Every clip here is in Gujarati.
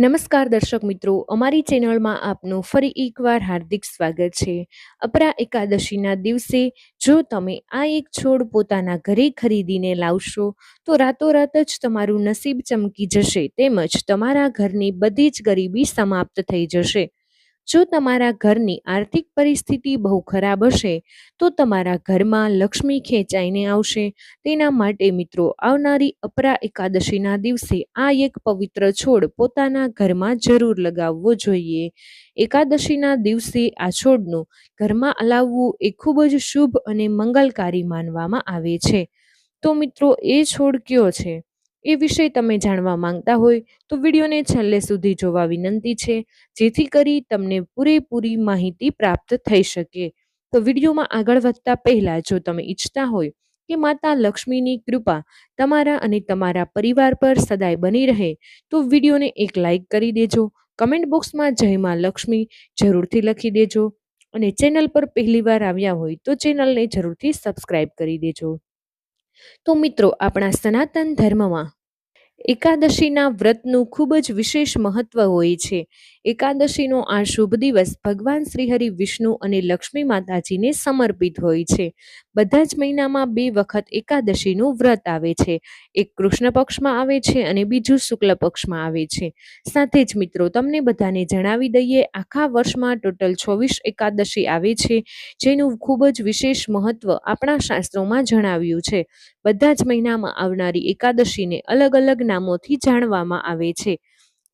નમસ્કાર દર્શક મિત્રો, અમારી ચેનલમાં આપનું ફરી એકવાર હાર્દિક સ્વાગત છે. અપરા એકાદશીના દિવસે જો તમે આ એક છોડ પોતાના ઘરે ખરીદીને લાવશો તો રાતોરાત જ તમારું નસીબ ચમકી જશે, તેમજ તમારા ઘરની બધી જ ગરીબી સમાપ્ત થઈ જશે. જો તમારા ઘરની આર્થિક પરિસ્થિતિ બહુ ખરાબ હશે તો તમારા ઘરમાં લક્ષ્મી ખેંચાઈને આવશે. તેના માટે મિત્રો, આવનારી અપરા એકાદશીના દિવસે આ એક પવિત્ર છોડ પોતાના ઘરમાં જરૂર લગાવવો જોઈએ. એકાદશીના દિવસે આ છોડનું ઘરમાં લાવવું એ ખૂબ જ શુભ અને મંગલકારી માનવામાં આવે છે. તો મિત્રો, એ છોડ કયો છે એ વિશે તમે જાણવા માંગતા હોય તો વિડીયોને છેલ્લે સુધી જોવા વિનંતી છે, જેથી કરી તમને પૂરેપૂરી માહિતી પ્રાપ્ત થઈ શકે. તો વિડીયોમાં આગળ વધતા પહેલા, જો તમે ઈચ્છતા હોય કે માતા લક્ષ્મીની કૃપા તમારા અને તમારા પરિવાર પર સદાય બની રહે તો વિડીયોને એક લાઈક કરી દેજો. કમેન્ટ બોક્સમાં જય માં લક્ષ્મી જરૂરથી લખી દેજો અને ચેનલ પર પહેલીવાર આવ્યા હોય તો ચેનલને જરૂરથી સબસ્ક્રાઇબ કરી દેજો. તો મિત્રો, આપણા સનાતન ધર્મમાં એકાદશીના વ્રતનું ખૂબ જ વિશેષ મહત્વ હોય છે. એકાદશીનો આ શુભ દિવસ ભગવાન શ્રીહરિ વિષ્ણુ અને લક્ષ્મી માતાજીને સમર્પિત હોય છે. બધા જ મહિનામાં બે વખત એકાદશીનું વ્રત આવે છે. એક કૃષ્ણ પક્ષમાં આવે છે અને બીજું શુક્લ પક્ષમાં આવે છે. સાથે જ મિત્રો, તમને બધાને જણાવી દઈએ, આખા વર્ષમાં ટોટલ 24 એકાદશી આવે છે, જેનું ખૂબ જ વિશેષ મહત્વ આપણા શાસ્ત્રોમાં જણાવ્યું છે. બધા જ મહિનામાં આવનારી એકાદશીને અલગ અલગ નામોથી જાણવામાં આવે છે.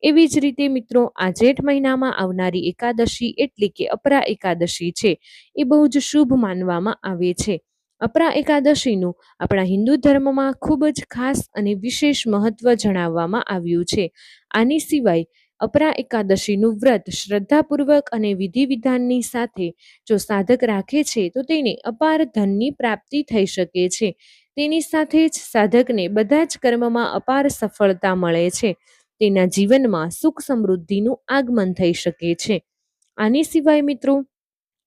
એવી જ રીતે મિત્રો, આ જેઠ મહિનામાં આવનારી એકાદશી એટલે કે અપરા એકાદશી છે, એ બહુ જ શુભ માનવામાં આવે છે. અપરા એકાદશીનું આપણા હિન્દુ ધર્મમાં ખૂબ જ ખાસ અને વિશેષ મહત્વ જણાવવામાં આવ્યું છે. આની સિવાય અપરા એકાદશીનું વ્રત શ્રદ્ધાપૂર્વક અને વિધિ વિધાનની સાથે જો સાધક રાખે છે તો તેને અપાર ધનની પ્રાપ્તિ થઈ શકે છે. તેની સાથે જ સાધકને બધા જ કર્મમાં અપાર સફળતા મળે છે. તેના જીવનમાં સુખ સમૃદ્ધિનું આગમન થઈ શકે છે. આની સિવાય મિત્રો,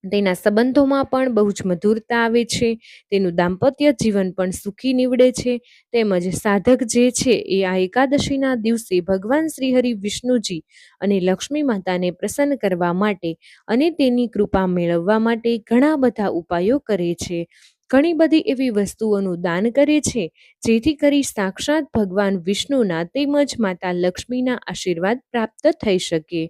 તેના સંબંધોમાં પણ બહુ જ મધુરતા આવે છે. તેનું દાંપત્ય જીવન પણ સુખી નીવડે છે. તેમજ સાધક જે છે એ આ એકાદશીના દિવસે ભગવાન શ્રીહરિ વિષ્ણુજી અને લક્ષ્મી માતાને પ્રસન્ન કરવા માટે અને તેની કૃપા મેળવવા માટે ઘણા બધા ઉપાયો કરે છે. ઘણી બધી એવી વસ્તુઓનું દાન કરે છે, જેથી કરી સાક્ષાત ભગવાન વિષ્ણુના તેમજ માતા લક્ષ્મીના આશીર્વાદ પ્રાપ્ત થઈ શકે.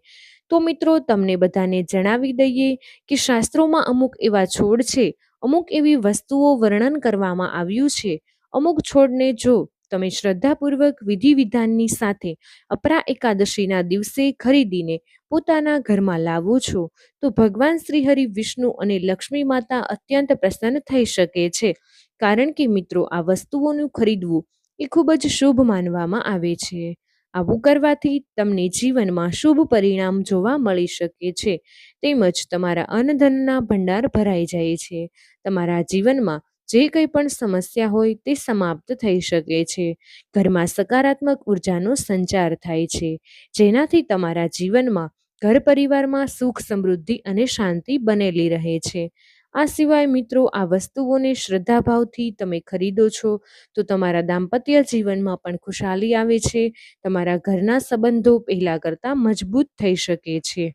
તો મિત્રો, તમને બધાને જણાવી દઈએ કે શાસ્ત્રોમાં અમુક એવા છોડ છે, અમુક એવી વસ્તુઓ વર્ણન કરવામાં આવ્યું છે. અમુક છોડને જો તમે શ્રદ્ધાપૂર્વક વિધિ વિધાનની સાથે અપરા એકાદશીના દિવસે ખરીદીને પોતાના ઘરમાં લાવો છો તો ભગવાન શ્રીહરિ વિષ્ણુ અને લક્ષ્મી માતા અત્યંત પ્રસન્ન થઈ શકે છે. કારણ કે મિત્રો, આ વસ્તુઓનું ખરીદવું એ ખૂબ જ શુભ માનવામાં આવે છે. આવું કરવાથી તમને જીવનમાં શુભ પરિણામ જોવા મળી શકે છે. તેમજ તમારા અન્નધનના ભંડાર ભરાઈ જાય છે. તમારા જીવનમાં જે કંઈ પણ સમસ્યા હોય તે સમાપ્ત થઈ શકે છે. ઘરમાં સકારાત્મક ઉર્જાનો સંચાર થાય છે, જેનાથી તમારા જીવનમાં ઘર પરિવારમાં સુખ સમૃદ્ધિ અને શાંતિ બનેલી રહે છે. આ સિવાય મિત્રો, આ વસ્તુઓને શ્રદ્ધાભાવથી તમે ખરીદો છો તો તમારા દાંપત્ય જીવનમાં પણ ખુશાલી આવે છે. તમારા ઘરના સંબંધો પહેલા કરતાં મજબૂત થઈ શકે છે.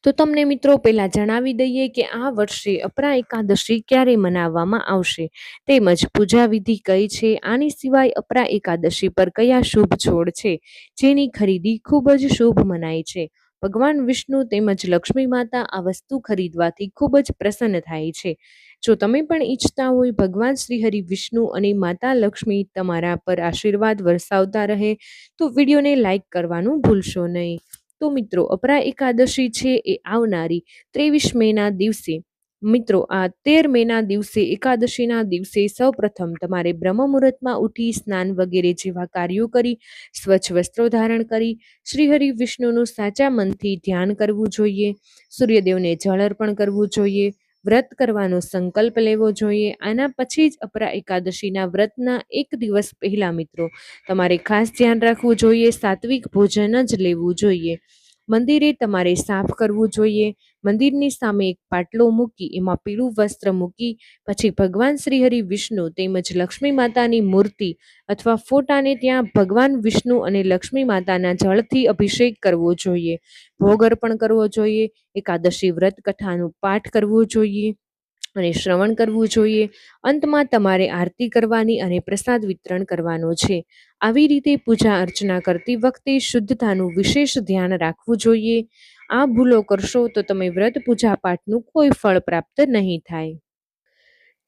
તો તમને મિત્રો પહેલા જણાવી દઈએ કે આ વર્ષે અપરા એકાદશી ક્યારે મનાવવામાં આવશે, તેમજ પૂજા વિધિ કઈ છે. આની સિવાય અપરા એકાદશી પર કયા શુભ છોડ છે જેની ખરીદી ખૂબ જ શુભ મનાય છે. ભગવાન વિષ્ણુ તેમજ લક્ષ્મી માતા આ વસ્તુ ખરીદવાથી ખૂબ જ પ્રસન્ન થાય છે. જો તમે પણ ઈચ્છતા હોય ભગવાન શ્રી હરિ વિષ્ણુ અને માતા લક્ષ્મી તમારા પર આશીર્વાદ વરસાવતા રહે તો વિડીયોને લાઈક કરવાનું ભૂલશો નહીં. તો મિત્રો, અપરા એકાદશી છે એ આવનારી 23 મેના દિવસે મિત્રો, આ 13 મેના દિવસે એકાદશીના દિવસે સૌપ્રથમ તમારે બ્રહ્મ મુહૂર્તમાં ઉઠી સ્નાન વગેરે જેવા કાર્યો કરી સ્વચ્છ વસ્ત્રો ધારણ કરી શ્રીહરિ વિષ્ણુનું સાચા મનથી ધ્યાન કરવું જોઈએ. સૂર્યદેવને જળ અર્પણ કરવું જોઈએ. વ્રત કરવાનો સંકલ્પ લેવો જોઈએ. આના પછી જ અપરા એકાદશીના વ્રતના એક દિવસ પહેલા મિત્રો તમારે ખાસ ધ્યાન રાખવું જોઈએ, સાત્વિક ભોજન જ લેવું જોઈએ. મંદિરે તમારે સાફ કરવું જોઈએ. મંદિરની સામે એક પાટલો મૂકી એમાં પીળું વસ્ત્ર મૂકી પછી ભગવાન શ્રી હરિ વિષ્ણુ તેમજ લક્ષ્મી માતાની મૂર્તિ અથવા ફોટાને ત્યાં ભગવાન વિષ્ણુ અને લક્ષ્મી માતાના જળથી અભિષેક કરવો જોઈએ. ભોગ અર્પણ કરવો જોઈએ. એકાદશી વ્રત કથાનું પાઠ કરવું જોઈએ અને શ્રવણ કરવું જોઈએ. અંતમાં તમારે આરતી કરવાની અને પ્રસાદ વિતરણ કરવાનો છે. આવી રીતે પૂજા અર્ચના કરતી વખતે શુદ્ધતાનું વિશેષ ધ્યાન રાખવું જોઈએ. આ ભૂલો કરશો તો તમે વ્રત પૂજા પાઠનું કોઈ ફળ પ્રાપ્ત નહીં થાય.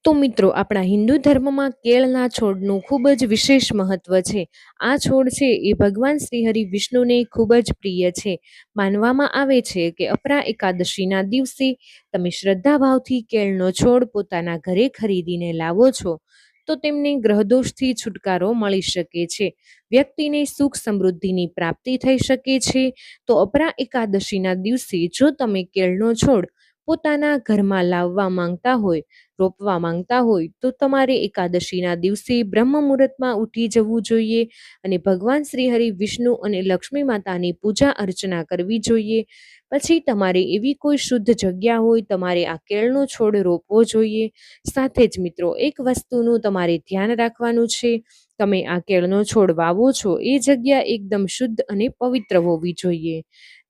તો મિત્રો, આપણા હિન્દુ ધર્મમાં કેળના છોડનું ખૂબ જ વિશેષ મહત્વ છે. આ છોડ છે એ ભગવાન શ્રી હરિ વિષ્ણુને ખૂબ જ પ્રિય છે. માનવામાં આવે છે કે અપરા એકાદશીના દિવસે તમે શ્રદ્ધાભાવથી કેળનો છોડ પોતાના ઘરે ખરીદીને લાવો છો તો તેમને ગ્રહદોષથી છુટકારો મળી શકે છે. વ્યક્તિને સુખ સમૃદ્ધિની પ્રાપ્તિ થઈ શકે છે. તો અપરા એકાદશીના દિવસે જો તમે કેળનો છોડ પોતાના ઘરમાં લાવવા માંગતા હોય, રોપવા માંગતા હોય તો તમારે એકાદશીના દિવસે બ્રહ્મ મુહૂર્તમાં ઉઠી જવું જોઈએ અને ભગવાન શ્રી હરિ વિષ્ણુ અને લક્ષ્મી માતાની પૂજા અર્ચના કરવી જોઈએ. પછી તમારે એવી કોઈ શુદ્ધ જગ્યા હોય તમારે આ કેળનો છોડ રોપવો જોઈએ. સાથે જ મિત્રો, એક વસ્તુનું તમારે ધ્યાન રાખવાનું છે. તમે આ કેળનો છોડ વાવો છો એ જગ્યા એકદમ શુદ્ધ અને પવિત્ર હોવી જોઈએ.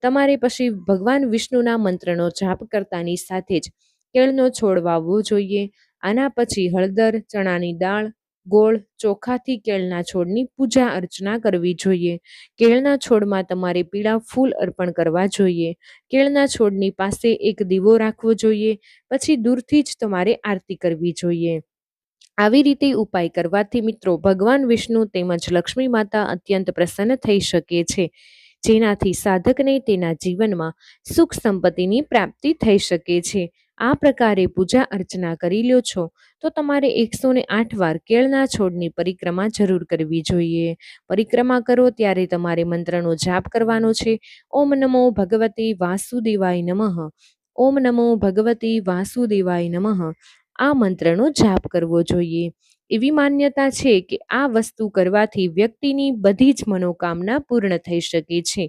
તમારે પછી ભગવાન વિષ્ણુના મંત્રનો જાપ કરતાની સાથે જ કેળનો છોડ વાવવો જોઈએ. આના પછી હળદર, ચણાની દાળ, ગોળ, ચોખાથી કેળના છોડની પૂજા અર્ચના કરવી જોઈએ. કેળના છોડમાં તમારે પીળા ફૂલ અર્પણ કરવા જોઈએ. કેળના છોડની પાસે એક દીવો રાખવો જોઈએ. પછી દૂરથી જ તમારે આરતી કરવી જોઈએ. આવી રીતે ઉપાય કરવાથી મિત્રો ભગવાન વિષ્ણુ તેમજ લક્ષ્મી માતા અત્યંત પ્રસન્ન થઈ શકે છે, જેનાથી સાધકને તેના જીવનમાં સુખ સંપત્તિની પ્રાપ્તિ થઈ શકે છે. આ પ્રકારે પૂજા અર્ચના કરી લ્યો છો તો તમારે 108 વાર કેળના છોડની પરિક્રમા જરૂર કરવી જોઈએ. પરિક્રમા કરો ત્યારે તમારે મંત્રનો જાપ કરવાનો છે. ઓમ નમો ભગવતે વાસુદેવાય નમઃ. ઓમ નમો ભગવતે વાસુદેવાય નમઃ. આ મંત્રનો જાપ કરવો જોઈએ. એવી માન્યતા છે કે આ વસ્તુ કરવાથી વ્યક્તિની બધી જ મનોકામના પૂર્ણ થઈ શકે છે.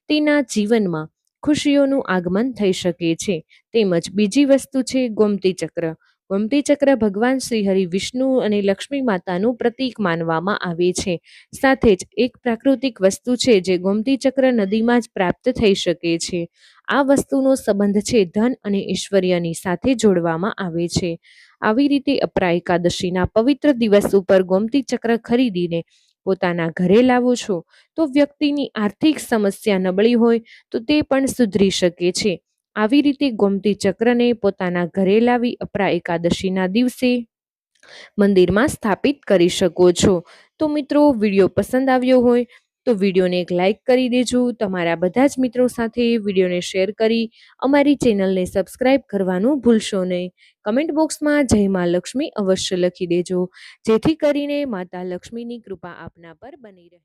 તેના જીવનમાં ખુશીઓનું આગમન થઈ શકે છે. તેમજ બીજી વસ્તુ છે ગોમતી ચક્ર. ગોમતી ચક્ર ભગવાન શ્રી હરિ વિષ્ણુ અને લક્ષ્મી માતાનું પ્રતીક માનવામાં આવે છે. સાથે જ એક પ્રાકૃતિક વસ્તુ છે જે ગોમતી ચક્ર નદીમાં જ પ્રાપ્ત થઈ શકે છે. આ વસ્તુનો સંબંધ છે ધન અને ઐશ્વર્યની સાથે જોડવામાં આવે છે. આવી રીતે અપરા એકાદશીના પવિત્ર દિવસ ઉપર ગોમતી ચક્ર ખરીદીને પોતાના ઘરે લાવો છો તો વ્યક્તિની આર્થિક સમસ્યા નબળી હોય તો તે પણ સુધરી શકે છે. આવી રીતે ગોમતી ચક્રને પોતાના ઘરે લાવી અપરા એકાદશીના દિવસે મંદિરમાં સ્થાપિત કરી શકો છો. તો મિત્રો, વિડીયો પસંદ આવ્યો હોય તો વિડીયોને એક લાઈક કરી દેજો. તમારા બધા જ મિત્રો સાથે વિડીયોને શેર કરી અમારી ચેનલને સબસ્ક્રાઈબ કરવાનું ભૂલશો નહીં. કમેન્ટ બોક્સમાં જય મા લક્ષ્મી અવશ્ય લખી દેજો, જેથી કરીને માતા લક્ષ્મીની કૃપા આપના પર બની રહે.